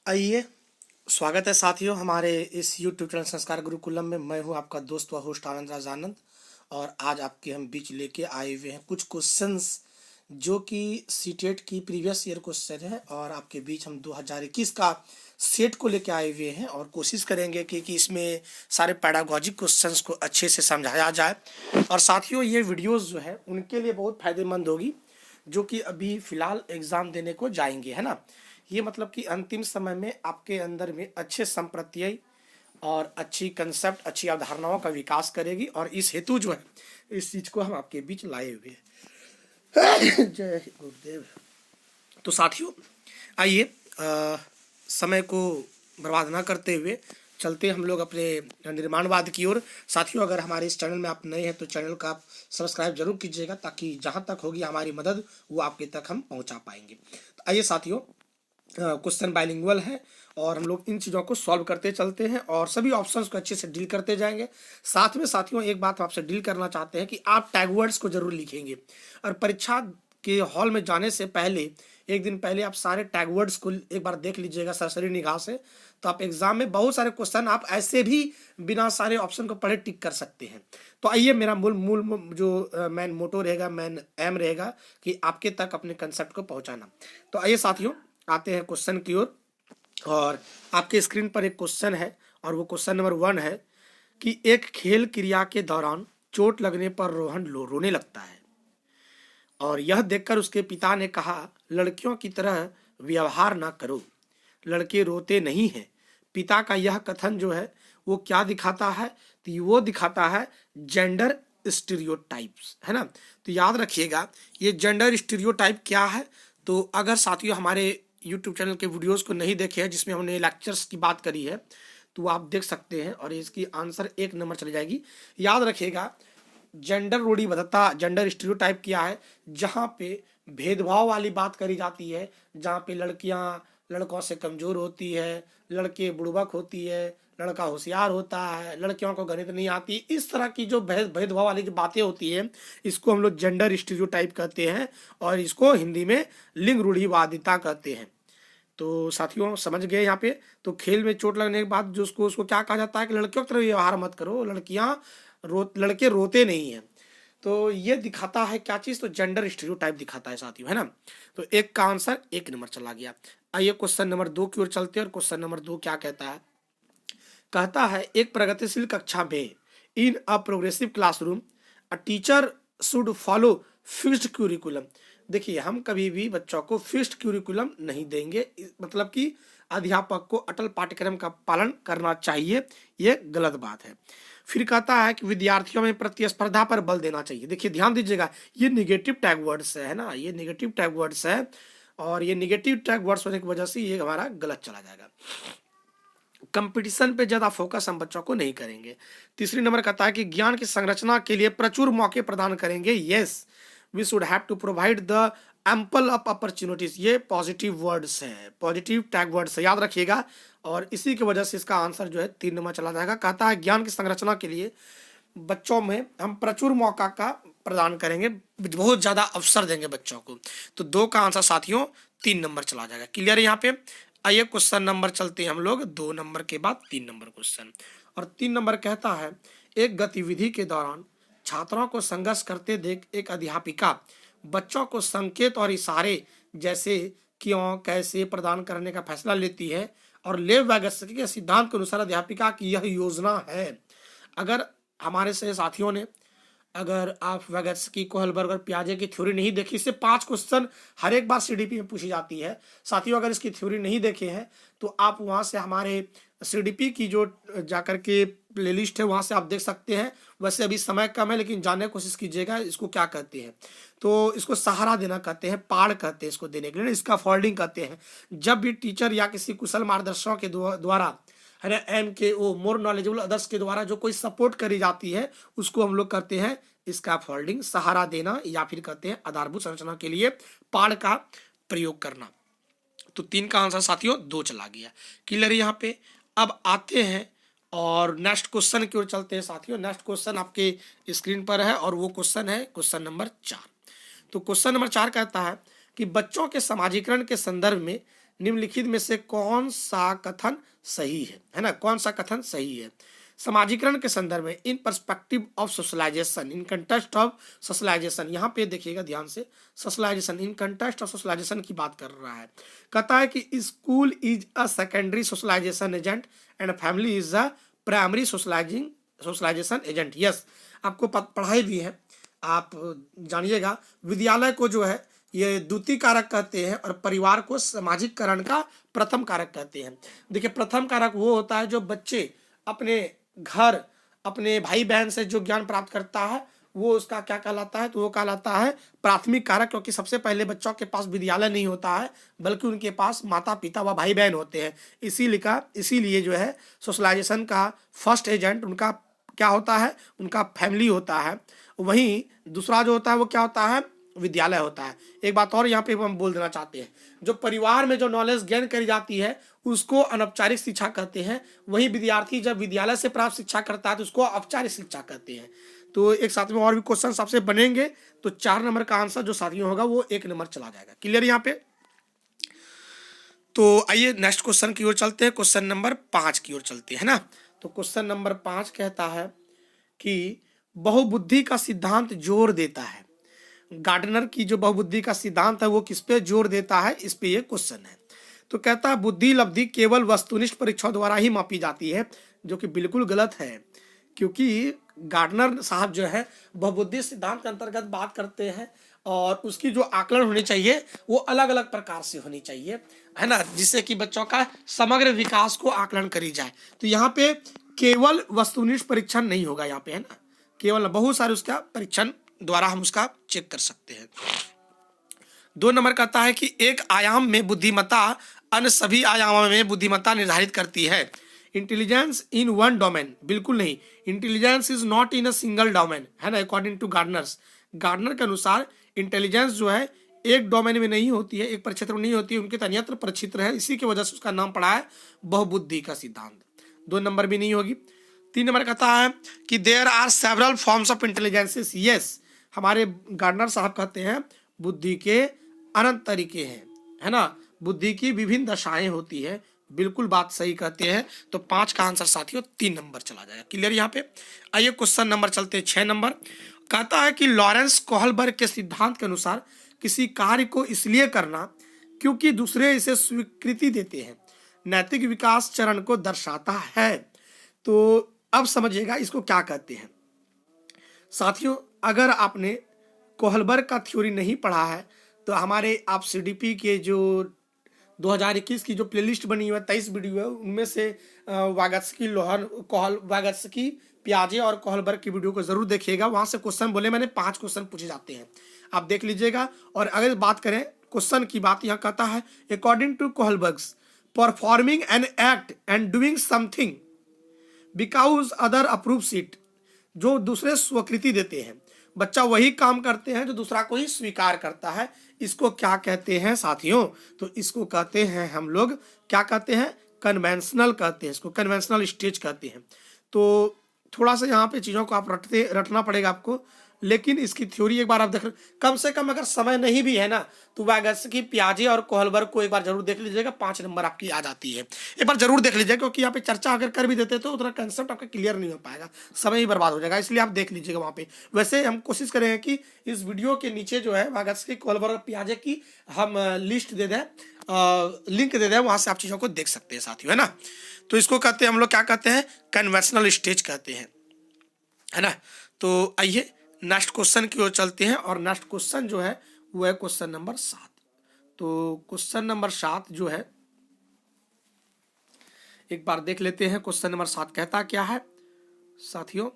आइए, स्वागत है साथियों हमारे इस YouTube चैनल संस्कार गुरुकुलम में। मैं हूं आपका दोस्त व होस्ट आनंद राज आनंद। और आज आपके हम बीच लेके आए हुए हैं कुछ क्वेश्चंस जो कि सीटेट की प्रीवियस ईयर क्वेश्चन है, और आपके बीच हम 2021 का सेट को लेके आए हुए हैं और कोशिश करेंगे कि इसमें सारे पैडागॉजिक क्वेश्चंस को अच्छे से समझाया जाए। और साथियों, ये वीडियोस जो है उनके लिए बहुत फायदेमंद होगी जो कि अभी फ़िलहाल एग्ज़ाम देने को जाएंगे, है ना। ये मतलब कि अंतिम समय में आपके अंदर में अच्छे संप्रत्यय और अच्छी कंसेप्ट, अच्छी अवधारणाओं का विकास करेगी, और इस हेतु जो है इस चीज़ को हम आपके बीच लाए हुए हैं। जय गुरुदेव। तो साथियों, आइए समय को बर्बाद ना करते हुए चलते हम लोग अपने निर्माणवाद की ओर। साथियों, अगर हमारे इस चैनल में आप नए हैं तो चैनल का आप सब्सक्राइब जरूर कीजिएगा, ताकि जहां तक होगी हमारी मदद वो आपके तक हम पहुंचा पाएंगे। तो आइए साथियों, क्वेश्चन बाइलिंगुअल है और हम लोग इन चीज़ों को सॉल्व करते चलते हैं और सभी ऑप्शंस को अच्छे से डील करते जाएंगे। साथ में साथियों, एक बात आपसे डील करना चाहते हैं कि आप टैग वर्ड्स को जरूर लिखेंगे, और परीक्षा के हॉल में जाने से पहले एक दिन पहले आप सारे टैग वर्ड्स को एक बार देख लीजिएगा सरसरी निगाह से। तो आप एग्जाम में बहुत सारे क्वेश्चन आप ऐसे भी बिना सारे ऑप्शन को पढ़े टिक कर सकते हैं। तो आइए, मेरा मूल मूल जो मेन मोटो रहेगा, मेन एम रहेगा कि आपके तक अपने कंसेप्ट को पहुंचाना। तो आइए साथियों, आते हैं क्वेश्चन की ओर। और आपके स्क्रीन पर एक क्वेश्चन है, और वो क्वेश्चन नंबर 1 है कि एक खेल क्रिया के दौरान चोट लगने पर रोहन रोने लगता है, और यह देखकर उसके पिता ने कहा, लड़कियों की तरह व्यवहार ना करो, लड़के रोते नहीं हैं। पिता का यह कथन जो है वो क्या दिखाता है? तो वो दिखाता है जेंडर स्टीरियोटाइप्स, है ना। तो याद रखिएगा, ये जेंडर स्टीरियोटाइप क्या है। तो अगर साथियों हमारे यूट्यूब चैनल के वीडियोस को नहीं देखे हैं जिसमें हमने लेक्चर्स की बात करी है, तो आप देख सकते हैं, और इसकी आंसर 1 नंबर चली जाएगी। याद रखिएगा, जेंडर रूढ़िबद्धता, जेंडर स्टीरियोटाइप क्या है? जहाँ पे भेदभाव वाली बात करी जाती है, जहाँ पे लड़कियाँ लड़कों से कमजोर होती है, लड़के बुड़बक होती है, लड़का होशियार होता है, लड़कियों को गणित नहीं आती, इस तरह की जो भेदभाव वाली जो बातें होती है, इसको हम लोग जेंडर स्टीरियोटाइप कहते हैं, और इसको हिंदी में लिंग रूढ़िवादिता कहते हैं। तो साथियों समझ गए यहाँ पे। तो खेल में चोट लगने के बाद जो उसको क्या कहा जाता है कि लड़कियों की तरह व्यवहार मत करो, लड़के रोते नहीं हैं। तो ये दिखाता है क्या चीज? तो जेंडर स्टीरियोटाइप दिखाता है साथियों, है ना। तो एक का आंसर 1 नंबर चला गया। आइए क्वेश्चन नंबर 2 की ओर चलते हैं, और क्वेश्चन नंबर 2 क्या कहता है? कहता है, एक प्रगतिशील कक्षा में, in a progressive classroom, a teacher should follow fixed curriculum. देखिए, हम कभी भी बच्चों को फिक्स्ड क्यूरिकुलम नहीं देंगे, मतलब कि अध्यापक को अटल पाठ्यक्रम का पालन करना चाहिए, ये गलत बात है। फिर कहता है कि विद्यार्थियों में प्रतिस्पर्धा पर बल देना चाहिए। देखिए ध्यान दीजिएगा, ये निगेटिव टैग वर्ड्स है ना, ये निगेटिव टैग वर्ड्स है, और ये निगेटिव टैग वर्ड्स होने की वजह से ये हमारा गलत चला जाएगा। कंपटीशन पे ज्यादा फोकस हम बच्चों को नहीं करेंगे। तीसरी नंबर कहता है कि ज्ञान की संरचना के लिए प्रचुर मौके प्रदान करेंगे। Yes, we should have to provide the ample of opportunities. ये पॉजिटिव वर्ड्स हैं, पॉजिटिव टैग वर्ड्स है, याद रखिएगा। और इसी की वजह से इसका आंसर जो है 3 नंबर चला जाएगा। कहता है ज्ञान की संरचना के लिए बच्चों में हम प्रचुर मौका का प्रदान करेंगे, बहुत ज्यादा अवसर देंगे बच्चों को। तो 2 का आंसर साथियों 3 नंबर चला जाएगा। क्लियर है यहाँ पे? आइए क्वेश्चन नंबर चलते हैं हम लोग 2 नंबर के बाद 3 नंबर क्वेश्चन। और 3 नंबर कहता है, एक गतिविधि के दौरान छात्रों को संघर्ष करते देख एक अध्यापिका बच्चों को संकेत और इशारे जैसे क्यों, कैसे प्रदान करने का फैसला लेती है, और लेव वैगस्की के सिद्धांत के अनुसार अध्यापिका की यह योजना है। अगर हमारे से साथियों ने, अगर आप वैगत्स्की, कोहलबर्ग और पियाजे की थ्योरी नहीं देखी, इससे 5 क्वेश्चन हर एक बार सीडीपी में पूछी जाती है। साथियों, अगर इसकी थ्योरी नहीं देखे हैं तो आप वहां से हमारे सीडीपी की जो जाकर के प्लेलिस्ट है वहां से आप देख सकते हैं। वैसे अभी समय कम है, लेकिन जानने की कोशिश कीजिएगा इसको क्या कहते हैं। तो इसको सहारा देना कहते हैं, पाड़ कहते हैं इसको देने के लिए, इसका फोल्डिंग कहते हैं। जब भी टीचर या किसी कुशल मार्गदर्शकों के द्वारा, है ना, MKO मोर नॉलेजेबल अदर्स के द्वारा जो कोई सपोर्ट करी जाती है, उसको हम लोग करते हैं इसका फोल्डिंग, सहारा देना, या फिर कहते हैं आधारभूत संरचना के लिए पाड़ का प्रयोग करना। तो 3 का आंसर साथियों 2 चला गया। क्लियर है यहाँ पे? अब आते हैं और नेक्स्ट क्वेश्चन की ओर चलते हैं साथियों। नेक्स्ट क्वेश्चन आपके स्क्रीन पर है, और वो क्वेश्चन है क्वेश्चन नंबर 4। तो क्वेश्चन नंबर 4 कहता है कि बच्चों के समाजीकरण के संदर्भ में निम्नलिखित में से कौन सा कथन सही है ना, कौन सा कथन सही है। समाजीकरण के संदर्भ में in perspective of socialization, in context of socialization, यहाँ पे देखिएगा ध्यान से, socialization in context of socialization की बात कर रहा है। कहता है कि school is a secondary socialization agent and family is a primary socialization agent. Yes, आपको पढ़ाई भी है, आप जानिएगा। विद्यालय को जो है ये द्वितीय कारक कहते हैं और परिवार को सामाजिककरण का प्रथम कारक कहते हैं। देखिए, प्रथम कारक वो होता है जो बच्चे अपने घर, अपने भाई बहन से जो ज्ञान प्राप्त करता है वो उसका क्या कहलाता है, तो वो कहलाता है प्राथमिक कारक, क्योंकि सबसे पहले बच्चों के पास विद्यालय नहीं होता है बल्कि उनके पास माता पिता व भाई बहन होते हैं। इसीलिए जो है सोशलाइजेशन का फर्स्ट एजेंट उनका क्या होता है, उनका फैमिली होता है। वहीं दूसरा जो होता है वो क्या होता है, विद्यालय होता है। एक बात और यहाँ पे हम बोल देना चाहते हैं, जो परिवार में जो नॉलेज गेन करी जाती है उसको अनौपचारिक शिक्षा कहते हैं। वही विद्यार्थी जब विद्यालय से प्राप्त शिक्षा करता है तो उसको औपचारिक शिक्षा कहते हैं। तो एक साथ में और भी क्वेश्चन आपसे बनेंगे, तो 4 नंबर का आंसर जो साथियों होगा वो 1 नंबर चला जाएगा। क्लियर यहाँ पे। तो आइए नेक्स्ट क्वेश्चन की ओर चलते हैं, क्वेश्चन नंबर 5 की ओर चलते हैं ना। तो क्वेश्चन नंबर 5 कहता है कि बहुबुद्धि का सिद्धांत जोर देता है। गार्डनर की जो बहुबुद्धि का सिद्धांत है वो किस पे जोर देता है, इस पे ये क्वेश्चन है। तो कहता है बुद्धि लब्धि केवल वस्तुनिष्ठ परीक्षाओं द्वारा ही मापी जाती है, जो कि बिल्कुल गलत है। क्योंकि गार्डनर साहब जो है बहुबुद्धि सिद्धांत के अंतर्गत बात करते हैं और उसकी जो आकलन होनी चाहिए वो अलग अलग प्रकार से होनी चाहिए, है ना, जिससे कि बच्चों का समग्र विकास को आकलन करी जाए। तो यहाँ पे केवल वस्तुनिष्ठ परीक्षण नहीं होगा यहाँ पे, है ना, केवल बहुत सारे उसका परीक्षण द्वारा हम उसका चेक कर सकते हैं। 2 नंबर कहता है कि एक आयाम में बुद्धिमत्ता अन्य सभी आयामों में बुद्धिमत्ता निर्धारित करती है। इंटेलिजेंस इन वन डोमेन, बिल्कुल नहीं, intelligence is not in a single domain, है ना, अकॉर्डिंग टू गार्डनर्स। गार्डनर के अनुसार इंटेलिजेंस जो है एक डोमेन में नहीं होती है, एक परिक्षेत्र में नहीं होती है, उनके अन्यत्र परिक्षेत्र है। इसी की वजह से उसका नाम पड़ा है बहुबुद्धि का सिद्धांत। 2 नंबर भी नहीं होगी। 3 नंबर कहता है कि there are several forms of intelligences. Yes, हमारे गार्डनर साहब कहते हैं बुद्धि के अनंत तरीके हैं, है ना, बुद्धि की विभिन्न दशाएं होती है। बिल्कुल बात सही कहते हैं। तो 5 का आंसर साथियों 3 नंबर चला जाएगा। क्लियर यहाँ पे। आइए क्वेश्चन नंबर चलते हैं 6 नंबर। कहता है कि लॉरेंस कोहलबर्ग के सिद्धांत के अनुसार किसी कार्य को इसलिए करना क्योंकि दूसरे इसे स्वीकृति देते हैं नैतिक विकास चरण को दर्शाता है। तो अब समझिएगा इसको क्या कहते हैं साथियों। अगर आपने कोहलबर्ग का थ्योरी नहीं पढ़ा है तो हमारे आप सीडीपी के जो 2021 की जो प्लेलिस्ट बनी हुई है 23 वीडियो है, उनमें से वागत्स्की, वागत्स्की, पियाजे और कोहलबर्ग की वीडियो को जरूर देखिएगा। वहां से क्वेश्चन बोले मैंने 5 क्वेश्चन पूछे जाते हैं, आप देख लीजिएगा। और अगर बात करें क्वेश्चन की बात, यहाँ कहता है according to Kohlberg performing an act and doing something because other approves it, जो दूसरे स्वीकृति देते हैं, बच्चा वही काम करते हैं जो दूसरा को ही स्वीकार करता है। इसको क्या कहते हैं साथियों, तो इसको कहते हैं हम लोग क्या कहते हैं, कन्वेंशनल कहते हैं, इसको कन्वेंशनल स्टेज कहते हैं। तो थोड़ा सा यहाँ पे चीज़ों को आप रटना पड़ेगा आपको, लेकिन इसकी थ्योरी एक बार आप देख, कम से कम अगर समय नहीं भी है ना तो वागत्स्की, पियाजे और कोहलबर्ग को एक बार जरूर देख लीजिएगा। 5 नंबर आपकी आ जाती है, एक बार जरूर देख लीजिएगा, क्योंकि यहाँ पे चर्चा अगर कर भी देते तो उतना कंसेप्ट आपका क्लियर नहीं हो पाएगा, समय ही बर्बाद हो जाएगा, इसलिए आप देख लीजिएगा वहाँ पे। वैसे हम कोशिश करेंगे कि इस वीडियो के नीचे जो है वागत्स्की, कोहलबर्ग और पियाजे की हम लिस्ट दे दें, लिंक दे दें, वहाँ से आप चीज़ों को देख सकते हैं साथियों, है ना। तो इसको कहते हैं हम लोग क्या कहते हैं, कन्वेंशनल स्टेज कहते हैं, है ना। तो आइए नेक्स्ट क्वेश्चन की ओर चलते हैं और नेक्स्ट क्वेश्चन जो है वो है क्वेश्चन नंबर 7। तो क्वेश्चन नंबर 7 जो है एक बार देख लेते हैं। क्वेश्चन नंबर 7 कहता क्या है साथियों।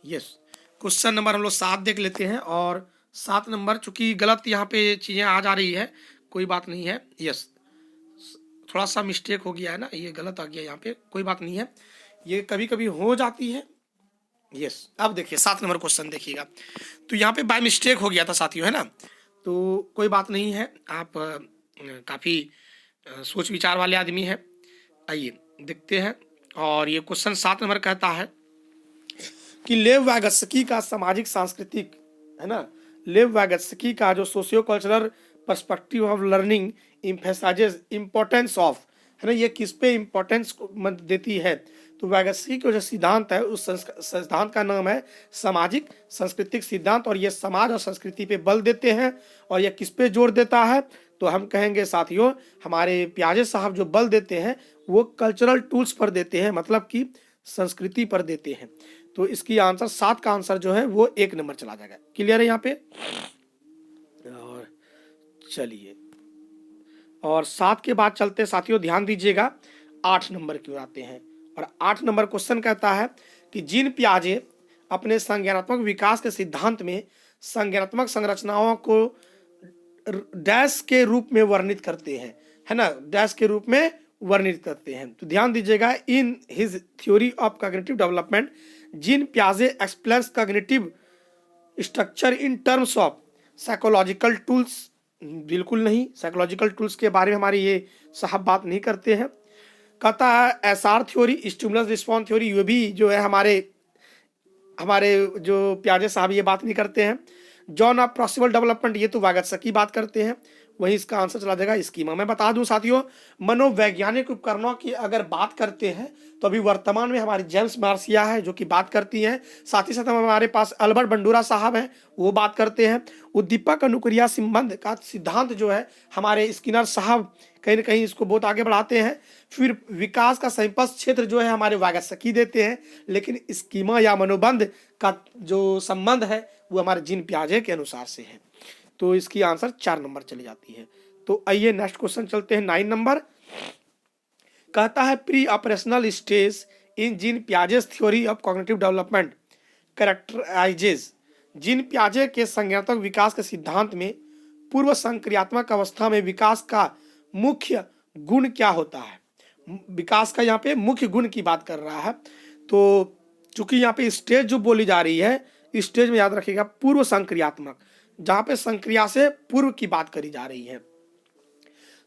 यस, क्वेश्चन नंबर हम लोग 7 देख लेते हैं। और 7 नंबर चूंकि गलत यहाँ पे चीज़ें आ जा रही है, कोई बात नहीं है। यस, थोड़ा सा मिस्टेक हो गया है ना, ये गलत आ गया यहाँ पे, कोई बात नहीं है, ये कभी कभी हो जाती है। यस, अब देखिए 7 नंबर क्वेश्चन देखिएगा। तो यहाँ पे बाय मिस्टेक हो गया था साथियों, है ना, तो कोई बात नहीं है, आप काफ़ी सोच विचार वाले आदमी हैं। आइए देखते हैं। और ये क्वेश्चन 7 नंबर कहता है कि लेव वागत्स्की का सामाजिक सांस्कृतिक, है ना, लेव वागत्स्की का जो socio cultural perspective of learning emphasises importance of, है ना, ये किस पे इम्पोर्टेंस देती है? तो वैगसी का जो सिद्धांत है उस सिद्धांत का नाम है सामाजिक सांस्कृतिक सिद्धांत, और ये समाज और संस्कृति पे बल देते हैं। और ये किस पे जोर देता है? तो हम कहेंगे साथियों, हमारे पियाजे साहब जो बल देते हैं वो कल्चरल टूल्स पर देते हैं, मतलब कि संस्कृति पर देते हैं। तो इसकी आंसर 7 का आंसर जो है वो 1 नंबर चला जाएगा। क्लियर है यहाँ पे? और चलिए, और 7 के बाद चलते साथियों, ध्यान दीजिएगा 8 नंबर की ओर आते हैं। और 8 नंबर क्वेश्चन कहता है कि जीन पियाजे अपने संज्ञानात्मक विकास के सिद्धांत में संज्ञानात्मक संरचनाओं को डैश के रूप में वर्णित करते हैं, है ना, डैश के रूप में वर्णित करते हैं। तो ध्यान दीजिएगा, in his theory of cognitive development Jean पियाजे explains cognitive structure in terms of psychological tools. बिल्कुल नहीं, साइकोलॉजिकल टूल्स के बारे में हमारी ये साहब बात नहीं करते हैं। कहता है SR theory, stimulus response theory, ये भी जो है हमारे जो पियाजे साहब ये बात नहीं करते हैं। जॉन ऑफ पॉसिबल डेवलपमेंट, ये तो वागत्स्की बात करते हैं। वही इसका आंसर चला जाएगा स्कीमा। मैं बता दूं साथियों, मनोवैज्ञानिक उपकरणों की अगर बात करते हैं तो अभी वर्तमान में हमारी जेम्स मार्सिया है जो कि बात करती हैं। साथ ही साथ हमारे पास अल्बर्ट बंडूरा साहब हैं, वो बात करते हैं। उद्दीपक अनुक्रिया संबंध का सिद्धांत जो है हमारे स्किनर साहब कहीं ना कहीं इसको बहुत आगे बढ़ाते हैं। फिर विकास का संपस्त क्षेत्र जो है हमारे वागत्स्की देते हैं, लेकिन स्कीमा या मनोबंध का जो संबंध है वो हमारे जीन पियाजे के अनुसार से है। तो इसकी आंसर 4 नंबर चली जाती है। तो आइए नेक्स्ट क्वेश्चन चलते हैं। 9 नंबर कहता है preoperational stage in Jean Piaget's theory of cognitive development characterises. Jean पियाजे के संज्ञानात्मक विकास के सिद्धांत में पूर्व संक्रियात्मक अवस्था में विकास का मुख्य गुण क्या होता है? विकास का यहाँ पे मुख्य गुण की बात कर रहा है। तो चूंकि यहाँ पे स्टेज जो बोली जा रही है, स्टेज में याद रखिएगा पूर्व संक्रियात्मक, जहां पे संक्रिया से पूर्व की बात करी जा रही है।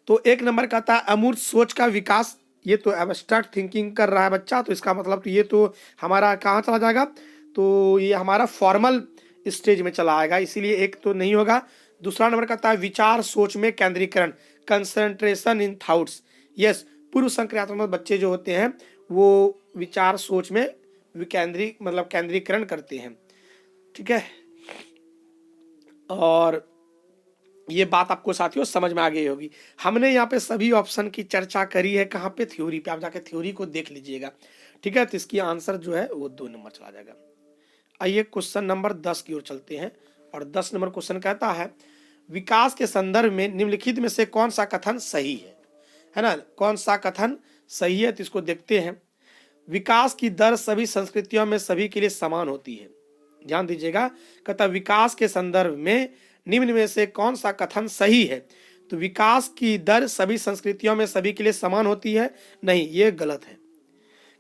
तो 1 नंबर कहता है अमूर्त सोच का विकास। ये तो एब्स्ट्रैक्ट थिंकिंग कर रहा है बच्चा, तो इसका मतलब तो ये तो हमारा कहाँ चला जाएगा? तो ये हमारा फॉर्मल स्टेज में चला आएगा, इसीलिए 1 तो नहीं होगा। दूसरा नंबर कहता है विचार सोच में केंद्रीकरण, कंसंट्रेशन इन थॉट्स। यस, पूर्व संक्रियात्मक बच्चे जो होते हैं वो विचार सोच में केंद्रीकरण करते हैं। ठीक है, और ये बात आपको साथियों समझ में आ गई होगी। हमने यहाँ पे सभी ऑप्शन की चर्चा करी है, कहाँ पे? थ्योरी पे। आप जाके थ्योरी को देख लीजिएगा। ठीक है, तो इसकी आंसर जो है वो 2 नंबर चला जाएगा। आइए क्वेश्चन नंबर 10 की ओर चलते हैं। और 10 नंबर क्वेश्चन कहता है विकास के संदर्भ में निम्नलिखित में से कौन सा कथन सही है ना, कौन सा कथन सही है? तो इसको देखते हैं। विकास की दर सभी संस्कृतियों में सभी के लिए समान होती है। ध्यान दीजिएगा, कहता विकास के संदर्भ में निम्न में से कौन सा कथन सही है? तो विकास की दर सभी संस्कृतियों में सभी के लिए समान होती है, नहीं, ये गलत है।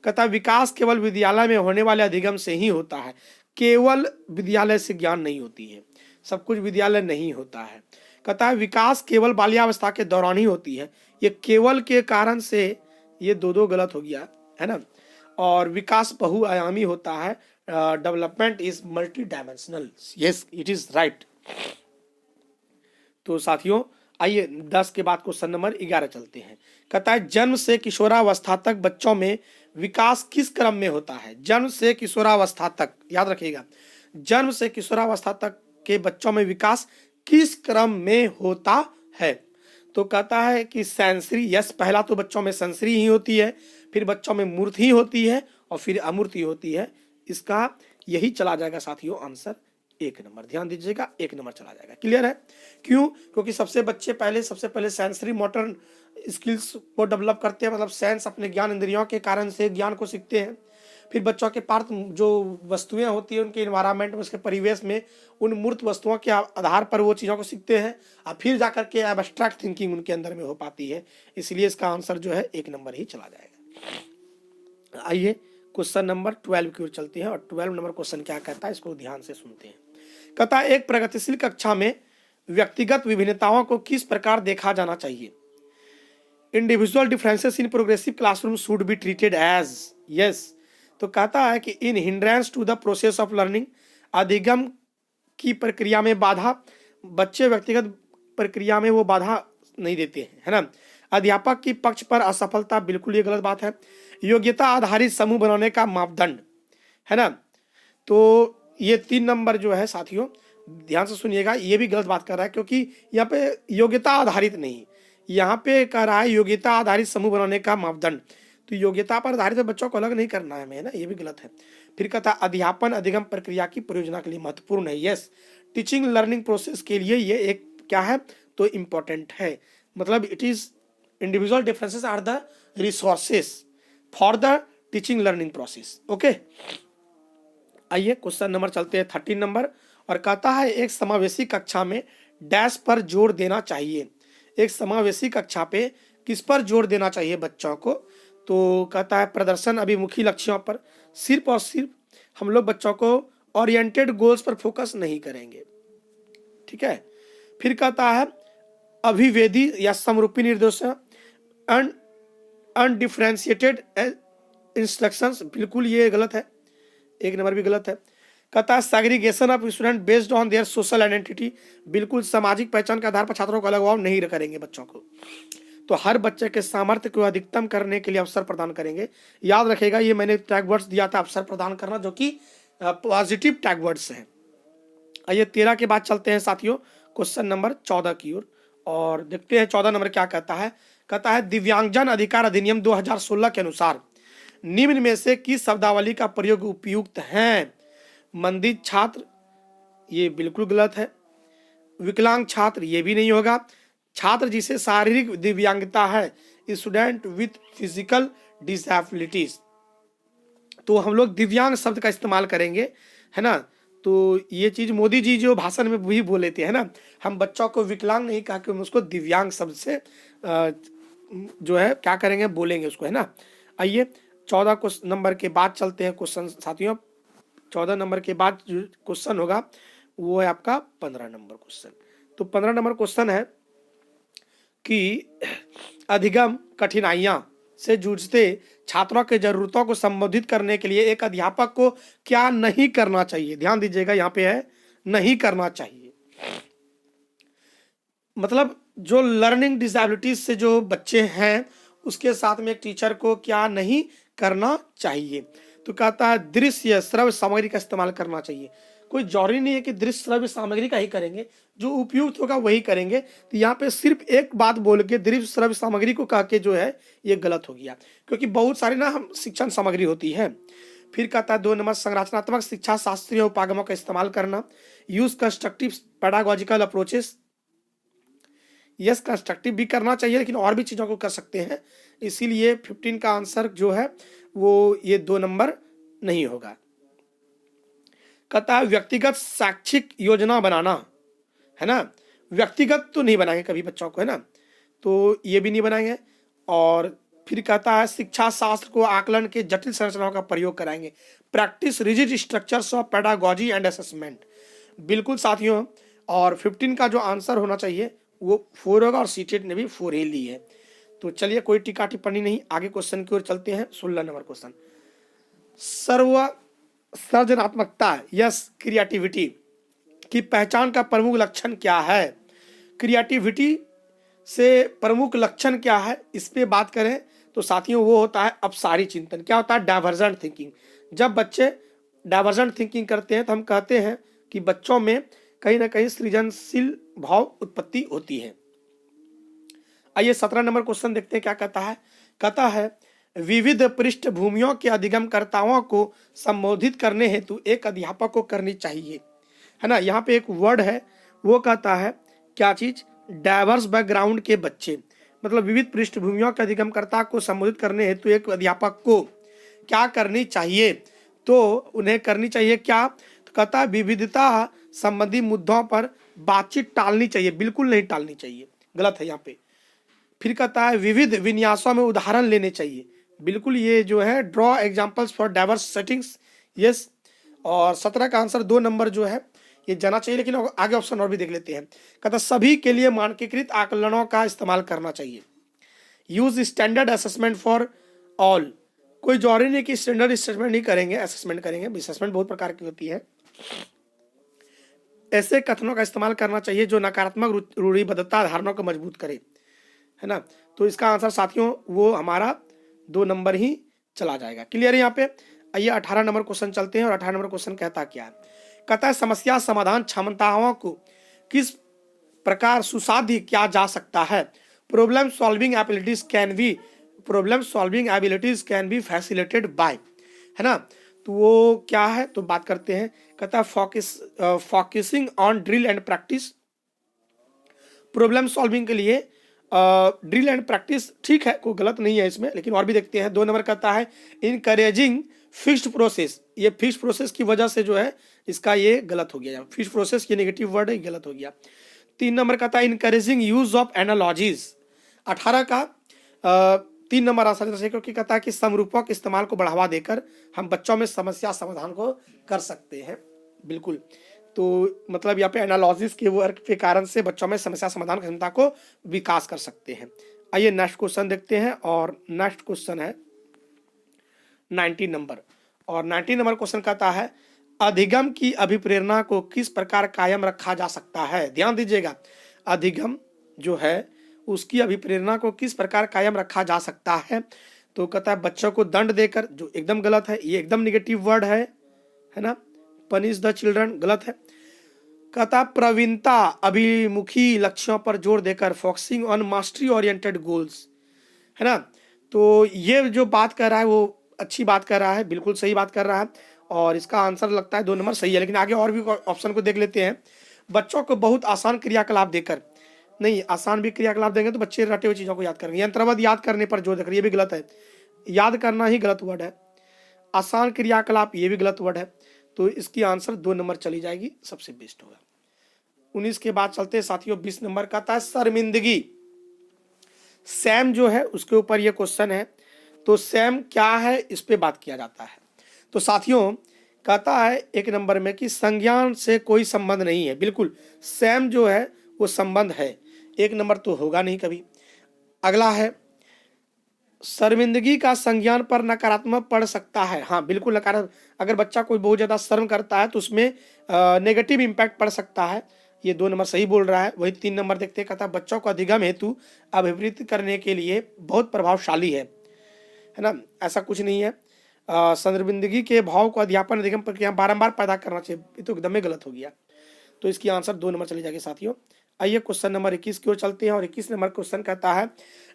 कहता विकास केवल विद्यालय में होने वाले अधिगम से ही होता है, केवल विद्यालय से ज्ञान नहीं होती है, सब कुछ विद्यालय नहीं होता है। कहता है विकास केवल बाल्यावस्था के दौरान ही होती है, ये केवल के कारण से ये दो गलत हो गया, है ना। और विकास बहुआयामी होता है, development is multi dimensional. Yes, it is right. तो साथियों आइए 10 के बाद क्वेश्चन नंबर 11 चलते हैं। कहता है जन्म से किशोरावस्था तक बच्चों में विकास किस क्रम में होता है? जन्म से किशोरावस्था तक, याद रखिएगा, जन्म से किशोरावस्था तक के बच्चों में विकास किस क्रम में होता है? तो कहता है कि सेंसरी। यस, पहला तो बच्चों में सेंसरी ही होती है, फिर बच्चों में मूर्त ही होती है, और फिर अमूर्त ही होती है। इसका यही चला जाएगा साथियों आंसर 1 नंबर। ध्यान दीजिएगा, 1 नंबर चला जाएगा। क्लियर है? क्यों? क्योंकि सबसे पहले सेंसरी मोटर स्किल्स को डेवलप करते हैं, मतलब सेंस अपने ज्ञान इंद्रियों के कारण से ज्ञान को सीखते हैं। फिर बच्चों के पार्थ जो वस्तुएं होती है उनके इन्वायरमेंट में, उसके परिवेश में, उन मूर्त वस्तुओं के आधार पर वो चीज़ों को सीखते हैं, और फिर जाकर के एब्स्ट्रैक्ट थिंकिंग उनके अंदर में हो पाती है। इसलिए इसका आंसर जो है 1 नंबर ही चला जाएगा। आइए क्वेश्चन नंबर 12 की ओर चलते हैं। और 12 नंबर क्वेश्चन क्या कहता है, इसको ध्यान से सुनते हैं। कहता है एक प्रगतिशील कक्षा में व्यक्तिगत विभिन्नताओं को किस प्रकार देखा जाना चाहिए? Individual differences in progressive classroom should be treated as. Yes, तो कहता है कि in hindrance to the process of learning, अधिगम की प्रक्रिया में बाधा, बच्चे व्यक्तिगत प्रक्रिया में वो बाधा नहीं देते हैं, है ना। अध्यापक की पक्ष पर असफलता, बिल्कुल ये गलत बात है। योग्यता आधारित समूह बनाने का मापदंड, है ना, तो ये 3 नंबर जो है साथियों, ध्यान से सुनिएगा, ये भी गलत बात कर रहा है, क्योंकि यहाँ पे योग्यता आधारित नहीं, यहाँ पे कह रहा है योग्यता आधारित समूह बनाने का मापदंड, तो योग्यता पर आधारित बच्चों को अलग नहीं करना है हमें, ना, ये भी गलत है। फिर कहता है अध्यापन अधिगम प्रक्रिया की परियोजना के लिए महत्वपूर्ण है। यस, टीचिंग लर्निंग प्रोसेस के लिए ये एक क्या है, तो इम्पोर्टेंट है। मतलब it is individual differences are the resources for the teaching learning process. Okay, आइए क्वेश्चन नंबर चलते हैं 13 नंबर, और कहता है एक समावेशी कक्षा में डैश पर जोर देना चाहिए। एक समावेशी कक्षा पे किस पर जोर देना चाहिए बच्चों को, तो कहता है प्रदर्शन अभिमुखी लक्ष्यों पर। सिर्फ और सिर्फ हम लोग बच्चों को ओरिएंटेड गोल्स पर फोकस नहीं करेंगे, ठीक है। फिर कहता है अभिवेदी या समरूपी निर्देश, अनडिफरेंशिएटेड इंस्ट्रक्शंस, बिल्कुल ये गलत है, 1 नंबर भी गलत है। कहता है segregation of student based on their social identity, बिल्कुल सामाजिक पहचान के आधार पर छात्रों को अलग भाव नहीं करेंगे बच्चों को, तो हर बच्चे के सामर्थ्य को अधिकतम करने के लिए अवसर प्रदान करेंगे। याद रखेगा, ये मैंने टैग वर्ड्स दिया था अवसर प्रदान करना, जो कि पॉजिटिव टैग वर्ड्स हैं। आइए 13 के बाद चलते हैं साथियों क्वेश्चन नंबर 14 की ओर, और देखते हैं 14 नंबर क्या कहता है। कहता है दिव्यांगजन अधिकार अधिनियम 2016 के अनुसार निम्न में से किस शब्दावली का प्रयोग उपयुक्त है। मंदित छात्र, ये बिल्कुल गलत है। विकलांग छात्र, ये भी नहीं होगा। छात्र जिसे शारीरिक दिव्यांगता है, स्टूडेंट विथ फिजिकल डिसेबिलिटीज, तो हम लोग दिव्यांग शब्द का इस्तेमाल करेंगे, है ना। तो ये चीज मोदी जी जो भाषण में भी बोले थे, है ना, हम बच्चों को विकलांग नहीं कहा कि हम उसको दिव्यांग शब्द से जो है क्या करेंगे, बोलेंगे उसको, है ना। आइए 14 नंबर के बाद चलते हैं क्वेश्चन साथियों। 14 नंबर के बाद जो क्वेश्चन होगा वो है आपका 15 नंबर क्वेश्चन। तो 15 नंबर क्वेश्चन है कि अधिगम कठिनाइयां से जूझते छात्रों के जरूरतों को संबोधित करने के लिए एक अध्यापक को क्या नहीं करना चाहिए। ध्यान दीजिएगा, यहाँ पे है नहीं करना चाहिए, मतलब जो लर्निंग डिसेबिलिटीज से जो बच्चे हैं उसके साथ में एक टीचर को क्या नहीं करना चाहिए। तो कहता है दृश्य श्रव्य सामग्री का इस्तेमाल करना चाहिए। कोई जरूरी नहीं है कि दृश्य श्रव्य सामग्री का ही करेंगे, जो उपयुक्त होगा वही करेंगे। तो यहाँ पे सिर्फ एक बात बोल के दृश्य श्रव्य सामग्री को कह के जो है ये गलत हो गया, क्योंकि बहुत सारी ना हम शिक्षण सामग्री होती है। फिर कहता है 2 नंबर संरचनात्मक शिक्षा शास्त्रीय उपागमों का इस्तेमाल करना। Use constructive pedagogical approaches, yes constructive भी करना चाहिए, लेकिन और भी चीज़ों को कर सकते हैं, इसीलिए 15 का आंसर जो है वो ये 2 नंबर नहीं होगा। कहता है व्यक्तिगत शैक्षिक योजना बनाना, है ना, व्यक्तिगत तो नहीं बनाएंगे कभी बच्चों को, है ना, तो ये भी नहीं बनाएंगे। और फिर कहता है शिक्षा शास्त्र को आकलन के जटिल संरचनाओं का प्रयोग कराएंगे। Practice rigid structures of pedagogy and assessment, बिल्कुल साथियों। और 15 का जो आंसर होना चाहिए वो 4 होगा, और सीटेट ने भी 4 ही ली है। तो चलिए कोई टीका टिप्पणी नहीं, आगे क्वेश्चन की ओर चलते हैं। 16 नंबर क्वेश्चन, सर्जनात्मकता यस क्रिएटिविटी की पहचान का प्रमुख लक्षण क्या है। क्रिएटिविटी से प्रमुख लक्षण क्या है, इस पे बात करें तो साथियों वो होता है अपसारी चिंतन। क्या होता है, डाइवर्जेंट थिंकिंग। जब बच्चे डाइवर्जेंट थिंकिंग करते हैं तो हम कहते हैं कि बच्चों में कहीं ना कहीं सृजनशील भाव उत्पत्ति होती है। आइए 17 नंबर क्वेश्चन देखते हैं क्या कहता है। कहता है विविध पृष्ठभूमियों के अधिगमकर्ताओं को संबोधित करने हेतु एक अध्यापक को करनी चाहिए, है ना। यहाँ पे एक वर्ड है, वो कहता है क्या चीज, डाइवर्स बैकग्राउंड के बच्चे, मतलब विविध पृष्ठभूमियों के अधिगमकर्ता को संबोधित करने हेतु एक अध्यापक को क्या करनी चाहिए। तो उन्हें करनी चाहिए क्या, तो कहता है विविधता संबंधी मुद्दों पर बातचीत टालनी चाहिए, बिल्कुल नहीं टालनी चाहिए, गलत है यहाँ पे। फिर कहता है विविध विन्यासों में उदाहरण लेने चाहिए, बिल्कुल ये जो है draw examples for diverse settings, yes. और 17 का आंसर 2 नंबर जो है ये जाना चाहिए, लेकिन आगे ऑप्शन और भी देख लेते हैं। कहता सभी के लिए मानकीकृत आकलनों का इस्तेमाल करना चाहिए। Use standard assessment for all, कोई जरूरी नहीं कि स्टैंडर्ड असेसमेंट नहीं करेंगे, असेसमेंट करेंगे, असेसमेंट बहुत प्रकार की होती है। ऐसे कथनों का इस्तेमाल करना चाहिए जो नकारात्मक रूढ़िबद्धता धारणा को मजबूत करे, है ना। तो इसका आंसर साथियों वो हमारा 2 नंबर ही चला जाएगा। क्लियर है यहाँ पे। आइए 18 नंबर क्वेश्चन चलते हैं और 18 नंबर क्वेश्चन कहता क्या है। कहता है समस्या समाधान क्षमताओं को किस प्रकार सुसाध्य किया जा सकता है। Problem solving abilities can be facilitated bye, है ना। तो वो क्या है, तो बात करते हैं। कहता है focusing on drill and practice. Problem solving के लिए ड्रिल एंड प्रैक्टिस ठीक है, कोई गलत नहीं है इसमें, लेकिन और भी देखते हैं। 2 नंबर कहता है इनकरेजिंग फिक्स्ड प्रोसेस। ये फिक्स्ड प्रोसेस की वजह से जो है इसका ये गलत हो गया। फिक्स्ड प्रोसेस ये नेगेटिव वर्ड है, गलत हो गया। 3 नंबर कहता है इनकरेजिंग यूज ऑफ एनालॉजीज। 18 का 3 नंबर आंसर है, क्योंकि कहता है कि समरूपक इस्तेमाल को बढ़ावा देकर हम बच्चों में समस्या समाधान को कर सकते हैं। बिल्कुल, तो मतलब यहाँ पे एनालॉजिस के वर्क के कारण से बच्चों में समस्या समाधान क्षमता को विकास कर सकते हैं। आइए नेक्स्ट क्वेश्चन देखते हैं, और नेक्स्ट क्वेश्चन है 19 नंबर। और 19 नंबर क्वेश्चन कहता है अधिगम की अभिप्रेरणा को किस प्रकार कायम रखा जा सकता है। ध्यान दीजिएगा, अधिगम जो है उसकी अभिप्रेरणा को किस प्रकार कायम रखा जा सकता है। तो कहता है बच्चों को दंड देकर, जो एकदम गलत है, ये एकदम निगेटिव वर्ड है ना। पनिश द चिल्ड्रन गलत है। कहता प्रवीणता अभिमुखी लक्ष्यों पर जोर देकर, focusing on mastery oriented goals, है ना। तो ये जो बात कर रहा है वो अच्छी बात कर रहा है, बिल्कुल सही बात कर रहा है, और इसका आंसर लगता है 2 नंबर सही है। लेकिन आगे और भी ऑप्शन को देख लेते हैं। बच्चों को बहुत आसान क्रियाकलाप देकर, नहीं, आसान भी क्रियाकलाप देंगे तो बच्चे रटे हुए चीज़ों को याद करेंगे। यंत्रवत याद करने पर जोर देकर, ये भी गलत है, याद करना ही गलत वर्ड है। आसान क्रियाकलाप ये भी गलत वर्ड है, तो इसकी आंसर 2 नंबर चली जाएगी, सबसे बेस्ट होगा। 19 के बाद चलते हैं साथियों 20 नंबर का था शर्मिंदगी। सैम जो है उसके ऊपर ये क्वेश्चन है। तो सैम क्या है, इस पे बात किया जाता है। तो साथियों कहता है 1 नंबर में कि संज्ञान से कोई संबंध नहीं है। बिल्कुल, सैम जो है वो संबंध है, 1 नंबर तो होगा नहीं कभी। अगला है शर्मिंदगी का संज्ञान पर नकारात्मक पड़ सकता है। हाँ बिल्कुल, नकारात्मक, अगर बच्चा कोई बहुत ज्यादा शर्म करता है तो उसमें नेगेटिव इम्पैक्ट पड़ सकता है। ये 2 नंबर सही बोल रहा है। वही 3 नंबर देखते हैं, कहता बच्चों को अधिगम हेतु अभिवृत्त करने के लिए बहुत प्रभावशाली है ना। ऐसा कुछ नहीं है। शर्मिंदगी के भाव को अध्यापन अधिगम प्रक्रिया बारंबार पैदा करना चाहिए, ये तो एकदम ही गलत हो गया। तो इसकी आंसर 2 नंबर चली जाएगी साथियों। आइए क्वेश्चन नंबर 21 की ओर चलते हैं, और 21 नंबर क्वेश्चन कहता है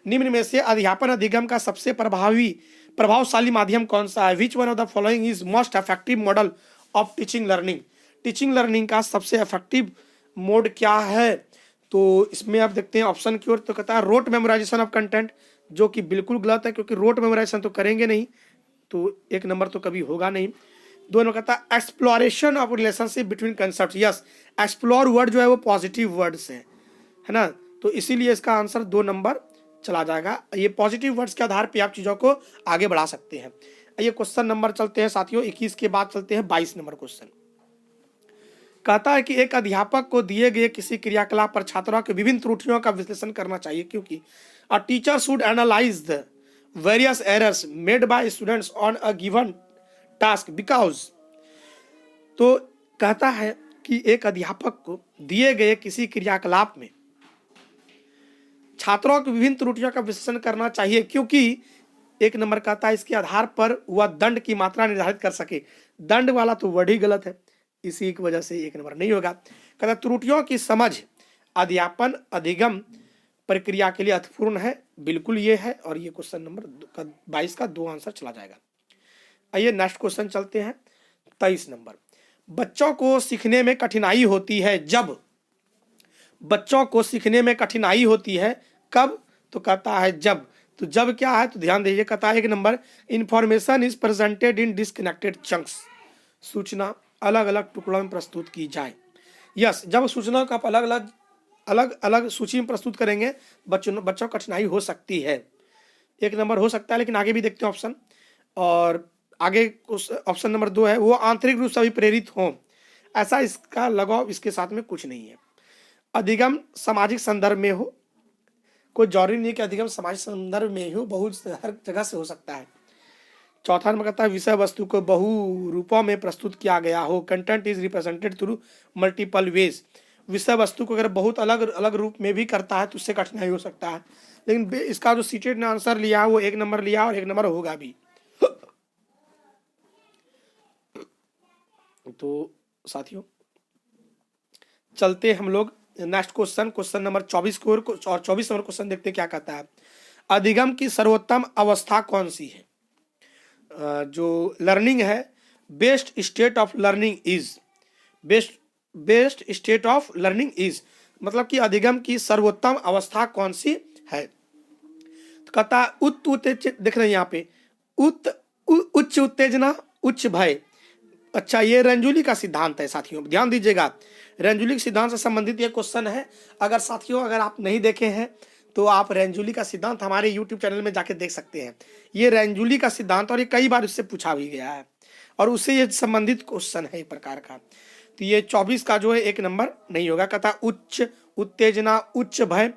निम्न में से अध्यापन अधिगम का सबसे प्रभावशाली माध्यम कौन सा है। Which one of the following is most effective model of teaching learning. Teaching learning का सबसे इफेक्टिव मोड क्या है। तो इसमें आप देखते हैं ऑप्शन की ओर, तो कहता है रोट मेमोराइजेशन ऑफ कंटेंट, जो कि बिल्कुल गलत है, क्योंकि रोट मेमोराइजेशन तो करेंगे नहीं, तो 1 नंबर तो कभी होगा नहीं। 2 नंबर कहता है exploration of relationship between concept. Yes, explore word जो है वो पॉजिटिव वर्ड से है ना, तो इसीलिए इसका आंसर 2 नंबर चला जाएगा। ये पॉजिटिव वर्ड्स के आधार पे आप चीज़ों को आगे बढ़ा सकते हैं। ये क्वेश्चन नंबर चलते हैं साथियों 21 के बाद चलते हैं 22 नंबर क्वेश्चन। कहता है कि एक अध्यापक को दिए गए किसी क्रियाकलाप पर छात्रों के विभिन्न त्रुटियों का विश्लेषण करना चाहिए, क्योंकि अ teacher should analyse the various errors made by students on a given task because. तो कहता है कि एक अध्यापक को दिए गए किसी क्रियाकलाप में छात्रों की विभिन्न त्रुटियों का विश्लेषण करना चाहिए, क्योंकि 1 नंबर कहता है इसके आधार पर वह दंड की मात्रा निर्धारित कर सके। दंड वाला तो वर्ड ही गलत है, इसी की वजह से 1 नंबर नहीं होगा। कहता त्रुटियों की समझ अध्यापन अधिगम प्रक्रिया के लिए अर्थपूर्ण है, बिल्कुल ये है, और ये क्वेश्चन नंबर 22 का 2 आंसर चला जाएगा। आइए नेक्स्ट क्वेश्चन चलते हैं 23 नंबर। बच्चों को सीखने में कठिनाई होती है जब, बच्चों को सीखने में कठिनाई होती है कब, तो कहता है जब। तो जब क्या है, तो ध्यान दीजिए, कहता है 1 number information is presented in disconnected chunks. सूचना अलग अलग टुकड़ों में प्रस्तुत की जाए। यस, जब सूचना को आप अलग अलग सूची में प्रस्तुत करेंगे बच्चों को कठिनाई हो सकती है। 1 नंबर हो सकता है, लेकिन आगे भी देखते हैं ऑप्शन। और आगे ऑप्शन नंबर 2 है वो आंतरिक रूप से अभिप्रेरित हों, ऐसा इसका लगाव इसके साथ में कुछ नहीं है। अधिगम सामाजिक संदर्भ में हो, कोई जरूरी नहीं कि अधिगम सामाजिक संदर्भ में हो, बहुत हर जगह से हो सकता है। चौथा नंबर कहता है विषय वस्तु को बहु रूपों में प्रस्तुत किया गया हो। Content is represented through multiple ways. विषय वस्तु को अगर बहुत अलग अलग रूप में भी करता है तो उससे कठिनाई हो सकता है, लेकिन इसका जो सीटेड ने आंसर लिया है वो 1 नंबर लिया और 1 नंबर होगा भी। तो साथियों चलते हम लोग नेक्स्ट क्वेश्चन नंबर 24 को, और 24 नंबर क्वेश्चन देखते हैं क्या कहता है। अधिगम की सर्वोत्तम अवस्था कौन सी है? जो लर्निंग है, best state of learning is, best state of learning is, मतलब कि अधिगम की सर्वोत्तम अवस्था कौन सी है? तो कहता देख रहे हैं यहाँ पे उच्च उत्तेजना, उच्च भय। अच्छा, ये रेंजुली का सिद्धांत है साथियों, ध्यान दीजिएगा। रेंजुली के सिद्धांत से संबंधित ये क्वेश्चन है। अगर साथियों अगर आप नहीं देखे हैं तो आप रेंजुली का सिद्धांत हमारे यूट्यूब चैनल में जाके देख सकते हैं। ये रेंजुली का सिद्धांत और ये कई बार उससे पूछा भी गया है और उससे ये संबंधित क्वेश्चन है एक प्रकार का। तो ये 24 का जो है 1 नंबर नहीं होगा। कहता उच्च उत्तेजना, उच्च भय,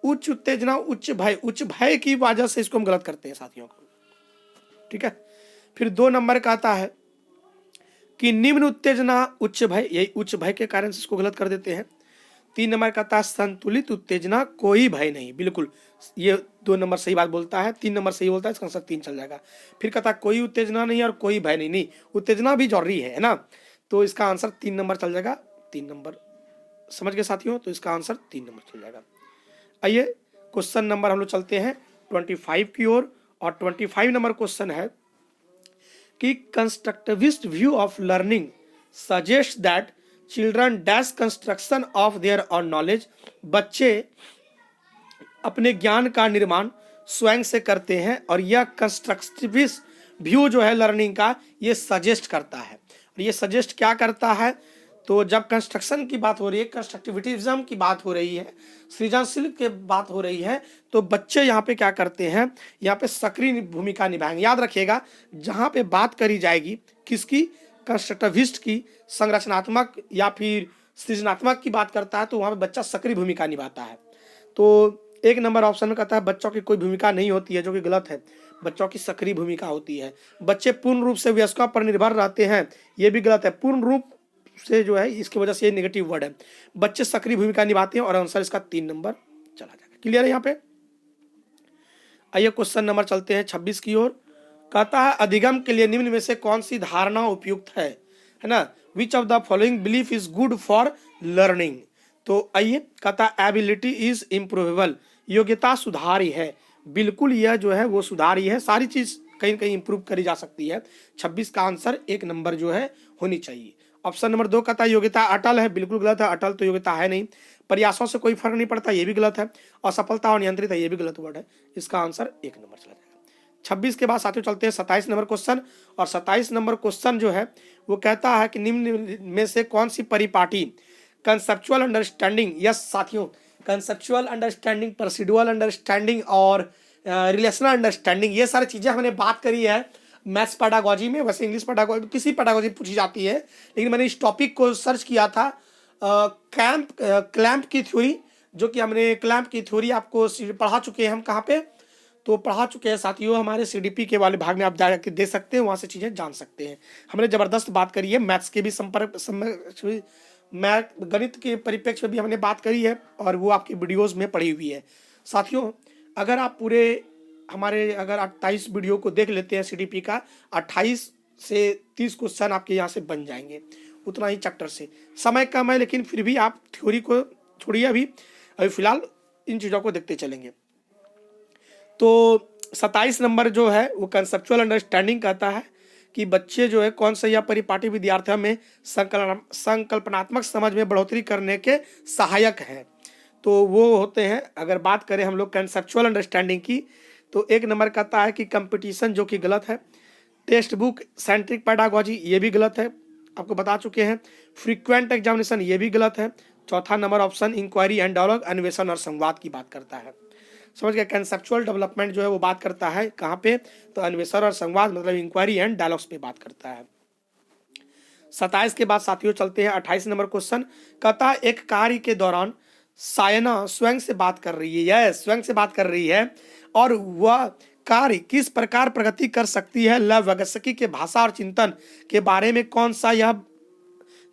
उच्च उत्तेजना, उच्च भय, उच्च भय की वजह से इसको हम गलत करते हैं साथियों को, ठीक है। फिर 2 नंबर का आता है कि निम्न उत्तेजना उच्च भय, यही उच्च भय के कारण से इसको गलत कर देते हैं। 3 नंबर का था संतुलित उत्तेजना, कोई भय नहीं, बिल्कुल ये 2 नंबर सही बात बोलता है, 3 नंबर सही बोलता है, इसका आंसर 3 चल जाएगा। फिर कहता कोई उत्तेजना नहीं और कोई भय नहीं, नहीं उत्तेजना भी जरूरी है ना, तो इसका आंसर 3 नंबर चल जाएगा। 3 नंबर समझ गए साथियों, तो इसका आंसर 3 नंबर चल जाएगा। आइए क्वेश्चन नंबर हम लोग चलते हैं 25 की ओर, और 25 नंबर क्वेश्चन है कि constructivist view of learning suggest that children dash construction of their on knowledge, बच्चे अपने ज्ञान का निर्माण स्वयं से करते हैं, और यह कंस्ट्रक्टिविस्ट व्यू जो है लर्निंग का ये सजेस्ट करता है। और ये सजेस्ट क्या करता है? तो जब कंस्ट्रक्शन की बात हो रही है, कंस्ट्रक्टिविज्म की बात हो रही है, सृजनशील की बात हो रही है, तो बच्चे यहाँ पे क्या करते हैं, यहाँ पे सक्रिय भूमिका निभाएंगे। याद रखिएगा, जहाँ पे बात करी जाएगी किसकी, कंस्ट्रक्टिविस्ट की, संरचनात्मक या फिर सृजनात्मक की बात करता है, तो वहाँ पे बच्चा सक्रिय भूमिका निभाता है। तो 1 नंबर ऑप्शन में कहता है बच्चों की कोई भूमिका नहीं होती है, जो कि गलत है। बच्चों की सक्रिय भूमिका होती है। बच्चे पूर्ण रूप से वयस्कों पर निर्भर रहते हैं, ये भी गलत है। पूर्ण रूप से जो है इसकी वजह से ये नेगेटिव वर्ड है। बच्चे सक्रिय भूमिका निभाते हैं, और आंसर इसका 3 नंबर चला जाएगा। क्लियर है यहाँ पे? आइए क्वेश्चन नंबर चलते हैं 26 की ओर। कहता है अधिगम के लिए निम्न में से कौन सी धारणा उपयुक्त है ना? Which of the following belief is good for learning? तो आइए, कहता है एबिलिटी इज इम्प्रूवेबल, योग्यता सुधारी है। बिल्कुल यह जो है वो सुधारी है, सारी चीज कहीं ना कहीं इंप्रूव करी जा सकती है। 26 का आंसर 1 नंबर जो है होनी चाहिए। ऑप्शन नंबर 2 कहता है योग्यता अटल है, बिल्कुल गलत है। अटल तो योग्यता है नहीं। प्रयासों से कोई फर्क नहीं पड़ता, ये भी गलत है। असफलता और नियंत्रित है, ये भी गलत वर्ड है। इसका आंसर 1 नंबर चला जाएगा। 26 के बाद साथियों चलते हैं 27 नंबर क्वेश्चन, और 27 नंबर क्वेश्चन जो है वो कहता है कि निम्न में से कौन सी परिपाटी कंसेप्चुअल अंडरस्टैंडिंग, यस साथियों, कंसेप्चुअल अंडरस्टैंडिंग, प्रोसीड्यूरल अंडरस्टैंडिंग और रिलेशनल अंडरस्टैंडिंग, ये सारी चीजें हमने बात करी है मैथ्स पेडागोजी में। वैसे इंग्लिश पेडागोजी, किसी पेडागोजी पूछी जाती है, लेकिन मैंने इस टॉपिक को सर्च किया था। क्लैंप की थ्योरी, जो कि हमने क्लैंप की थ्योरी आपको पढ़ा चुके हैं हम। कहाँ पे? तो पढ़ा चुके हैं साथियों हमारे CDP के वाले भाग में, आप जाकर दे सकते हैं, वहाँ से चीज़ें जान सकते हैं। हमने ज़बरदस्त बात करी है मैथ्स के भी गणित के परिप्रेक्ष्य में भी हमने बात करी है, और वो आपकी वीडियोज़ में पढ़ी हुई है। साथियों अगर आप पूरे हमारे अगर 28 वीडियो को देख लेते हैं CDP का, 28 से 30 क्वेश्चन आपके यहाँ से बन जाएंगे, उतना ही चैप्टर से। समय कम है, लेकिन फिर भी आप थ्योरी को छोड़िए, अभी फिलहाल इन चीज़ों को देखते चलेंगे। तो 27 नंबर जो है वो कंसेप्चुअल अंडरस्टैंडिंग कहता है कि बच्चे जो है कौन सा या परिपाटी विद्यार्थियों में संकल्पनात्मक समझ में बढ़ोतरी करने के सहायक हैं। तो वो होते हैं, अगर बात करें हम लोग कंसेप्चुअल अंडरस्टैंडिंग की, तो 1 नंबर कहता है कि कंपटीशन, जो कि गलत है। टेक्स्ट बुक सेंट्रिक पेडागोजी, ये भी गलत है, आपको बता चुके हैं। फ्रीक्वेंट एग्जामिनेशन, ये भी गलत है। चौथा number option inquiry and dialogue, अन्वेषण और संवाद की बात करता है। समझ गया? कंसेप्चुअल डेवलपमेंट जो है वो बात करता है कहाँ पे? तो अन्वेषण और संवाद, मतलब इंक्वायरी एंड डायलॉग्स पे बात करता है। 27 के बाद साथियों चलते हैं 28 नंबर क्वेश्चन। कहता है एक कार्य के दौरान सायना स्वयं से बात कर रही है, यह स्वयं से बात कर रही है, और वह कार्य किस प्रकार प्रगति कर सकती है। ल व्यगस्की के भाषा और चिंतन के बारे में कौन सा यह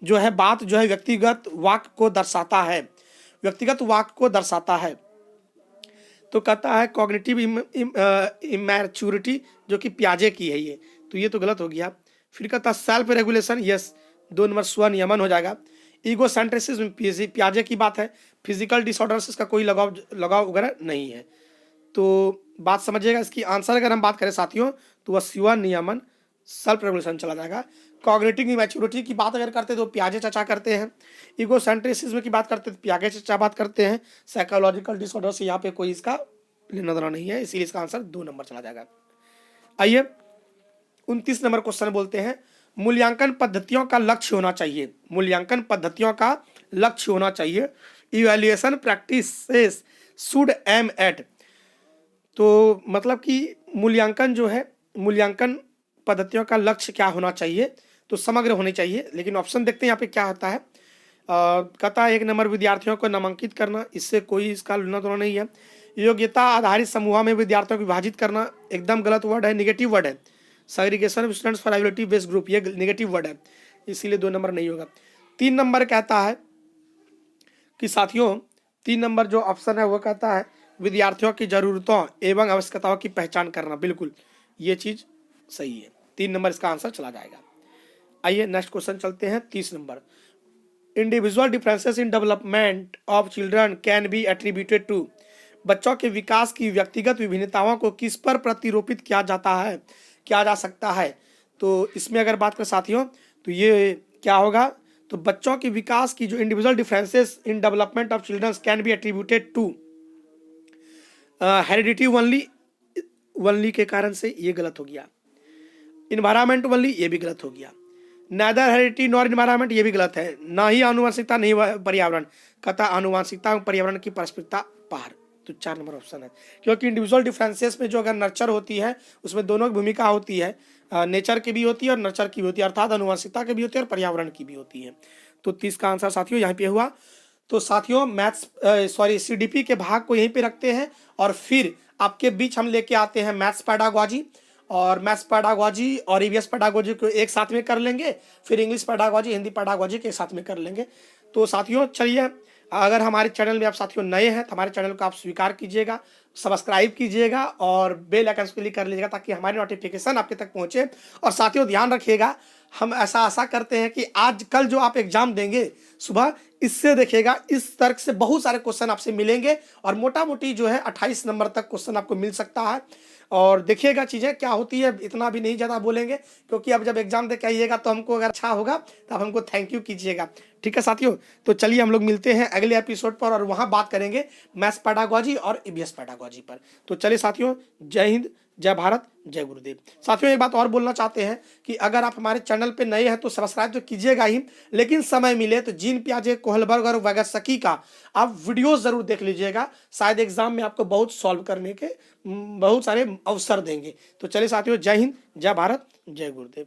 जो है बात जो है व्यक्तिगत वाक्य को दर्शाता है, व्यक्तिगत वाक्य को दर्शाता है। तो कहता है कॉग्निटिव इमैच्योरिटी, जो कि पियाजे की है ये, तो ये तो गलत हो गया। फिर कहता है सेल्फ रेगुलेशन, यस 2 नंबर स्वनियमन हो जाएगा। ईगो सेंट्रिसिज्म पियाजे की बात है। फिजिकल डिसऑर्डर्स इसका कोई लगाव वगैरह नहीं है। तो बात समझिएगा, इसकी आंसर अगर हम बात करें साथियों तो वह स्वनियमन सेल्फ रेगुलेशन चला जाएगा। कॉग्निटिव इमैच्योरिटी की बात अगर करते तो पियाजे चाचा करते हैं। ईगो सेंट्रिसिज्म की बात करते तो पियाजे चाचा बात करते हैं। साइकोलॉजिकल डिसऑर्डर से यहाँ पे कोई इसका लेना देना नहीं है, इसीलिए इसका आंसर 2 नंबर चला जाएगा। आइए 29 नंबर क्वेश्चन बोलते हैं, मूल्यांकन पद्धतियों का लक्ष्य होना चाहिए। मूल्यांकन पद्धतियों का लक्ष्य होना चाहिए। Evaluation practices should aim at, तो मतलब कि मूल्यांकन जो है, मूल्यांकन पद्धतियों का लक्ष्य क्या होना चाहिए, तो समग्र होनी चाहिए। लेकिन ऑप्शन देखते हैं यहाँ पे क्या होता है। कहता है 1 नंबर विद्यार्थियों को नामांकित करना, इससे कोई इसका लेना देना नहीं है। योग्यता आधारित समूह में विद्यार्थियों को विभाजित करना एकदम गलत वर्ड है, नेगेटिव वर्ड है। Segregation of students for ability based group, ये नेगेटिव वर्ड है, इसीलिए 2 नंबर नहीं होगा। 3 नंबर कहता है कि साथियों 3 नंबर जो ऑप्शन है वो कहता है विद्यार्थियों की जरूरतों एवं आवश्यकताओं की पहचान करना, बिल्कुल ये चीज सही है। 3 नंबर इसका आंसर चला जाएगा। आइए नेक्स्ट क्वेश्चन चलते हैं 30 number. Individual differences in development of children can be attributed to, बच्चों के विकास की व्यक्तिगत विभिन्नताओं को किस पर प्रतिरोपित किया जाता है, किया जा सकता है। तो इसमें अगर बात करें साथियों तो ये क्या होगा, तो बच्चों के विकास की जो individual differences in development of children can be attributed to heredity only के कारण से, ये गलत हो गया। इन्वायरमेंट वनली, ये भी गलत हो गया। नैदर हेरिडिटी नॉर इन्वायरमेंट, ये भी गलत है। ना ही आनुवंशिकता नहीं पर्यावरण, कहता आनुवंशिकता और पर्यावरण की परस्परता पार, तो 4 नंबर ऑप्शन है। क्योंकि इंडिविजुअल डिफरेंसेस में जो अगर नर्चर होती है उसमें दोनों की भूमिका होती है, नेचर की भी होती है और नर्चर की भी होती है, अर्थात आनुवंशिकता की भी होती है और पर्यावरण की भी होती है। तो 30 का आंसर साथियों यहाँ पे हुआ। तो साथियों मैथ्स CDP के भाग को यहीं पे रखते हैं और फिर आपके बीच हम लेके आते हैं मैथ्स पेडागॉजी, और मैथ्स पेडागॉजी और EVS पेडागॉजी को एक साथ में कर लेंगे, फिर इंग्लिश पेडागॉजी हिंदी पेडागॉजी के साथ में कर लेंगे। तो साथियों चलिए, अगर हमारे चैनल में आप साथियों नए हैं तो हमारे चैनल को आप स्वीकार कीजिएगा, सब्सक्राइब कीजिएगा और बेल आइकन को क्लिक कर लीजिएगा ताकि हमारी नोटिफिकेशन आपके तक पहुंचे। और साथियों ध्यान रखिएगा, हम ऐसा आशा करते हैं कि आज कल जो आप एग्जाम देंगे सुबह, इससे देखिएगा इस तर्क से बहुत सारे क्वेश्चन आपसे मिलेंगे और मोटा मोटी जो है 28 नंबर तक क्वेश्चन आपको मिल सकता है। और देखिएगा चीज़ें क्या होती है, इतना भी नहीं ज़्यादा बोलेंगे क्योंकि अब जब एग्जाम दे के आइएगा तो हमको अगर अच्छा होगा तो आप हमको थैंक यू कीजिएगा। ठीक है साथियों, तो चलिए हम लोग मिलते हैं अगले एपिसोड पर और वहाँ बात करेंगे मैथ्स पेडागॉजी और EVS पेडागॉजी पर। तो चलिए साथियों, जय हिंद, जय भारत, जय गुरुदेव। साथियों एक बात और बोलना चाहते हैं कि अगर आप हमारे चैनल पे नए हैं तो सब्सक्राइब तो कीजिएगा ही, लेकिन समय मिले तो जीन पियाजे, कोहलबर्ग और वैगस्की का आप वीडियोस जरूर देख लीजिएगा, शायद एग्जाम में आपको बहुत सॉल्व करने के बहुत सारे अवसर देंगे। तो चलिए साथियों, जय हिंद, जय भारत, जय गुरुदेव।